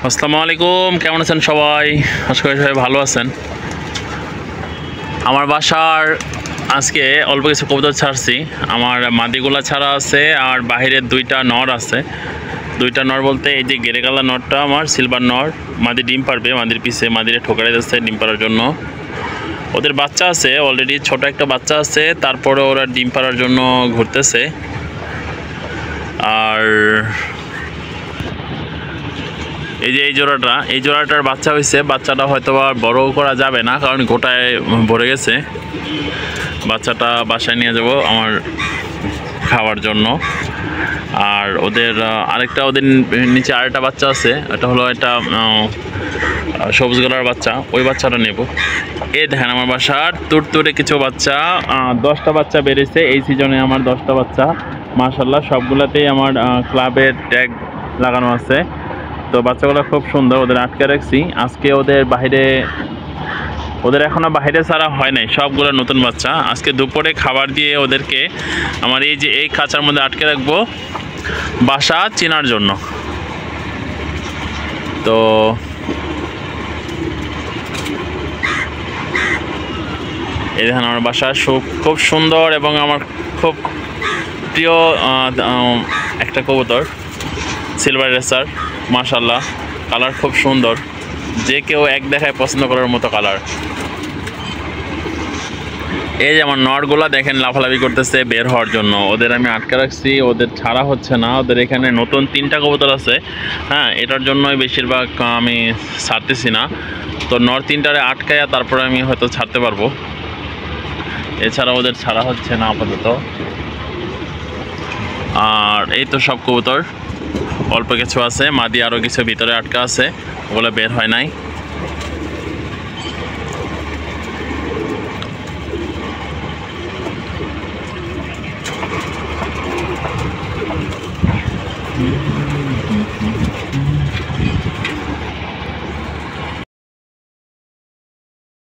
আসসালামু আলাইকুম, কেমন আছেন সবাই? আশা করি সবাই ভালো আছেন। আমার বাসার আজকে অল্প কিছু কবুতর ছাড়ছি। আমার মাদিগুলা ছাড়া আছে আর বাহিরের দুইটা নর আছে। দুইটা নর বলতে এই যে গেরে কালার নরটা আমার সিলভার নর, মাদি ডিম পারবে, মাদির পিছে মাদিরে ঠোকারে যাচ্ছে ডিম পাড়ার জন্য। ওদের বাচ্চা আছে অলরেডি, ছোট একটা বাচ্চা আছে, তারপরে ওরা ডিম পাড়ার জন্য ঘুরতেছে। আর এই যে এই জোড়াটার বাচ্চা হয়েছে। বাচ্চাটা হয়তো আর বড় করা যাবে না, কারণ গোটায় ভরে গেছে। বাচ্চাটা বাসায় নিয়ে যাব আমার খাওয়ার জন্য। আর ওদের ওদের নিচে আরেকটা বাচ্চা আছে, এটা হলো একটা সবুজ গলার বাচ্চা, ওই বাচ্চাটা নেব। এই দেখেন আমার বাসার তুরতুরে কিছু বাচ্চা, 10টা বাচ্চা বেরিয়েছে এই সিজনে। আমার 10টা বাচ্চা মাশাআল্লাহ, সবগুলাতেই আমার ক্লাবের ট্যাগ লাগানো আছে। তো বাচ্চাগুলো খুব সুন্দর, ওদের আটকে রাখছি। আজকে ওদের এখনো বাইরে ছাড়া হয় নাই, সবগুলো নতুন বাচ্চা। আজকে দুপুরে খাবার দিয়ে ওদেরকে আমার এই খাঁচার মধ্যে আটকে রাখবো বাসা চেনার জন্য। তো এই দেখেন আমার বাসা খুব সুন্দর এবং আমার খুব প্রিয় একটা কবুতর, সিলভার রেসার। মাশাআল্লাহ, কালার খুব সুন্দর, যে কেউ এক দেখায় পছন্দ করার মতো কালার। এই যে আমার নটগুলা দেখেন লাফালাফি করতেছে বের হওয়ার জন্য, ওদের আমি আটকে রাখছি, ওদের ছাড়া হচ্ছে না। ওদের এখানে নতুন 3টা কবুতর আছে, হ্যাঁ, এটার জন্যই বেশিরভাগ আমি ছাড়তেছি না। তো নর 3টারে আটকায়া তারপরে আমি হয়তো ছাড়তে পারবো, এছাড়া ওদের ছাড়া হচ্ছে না আপাতত। আর এই তো সব কবুতর, অল্প কিছু আছে, মাদি আরও কিছু ভিতরে আটকা আছে, ওগুলো বের হয় নাই।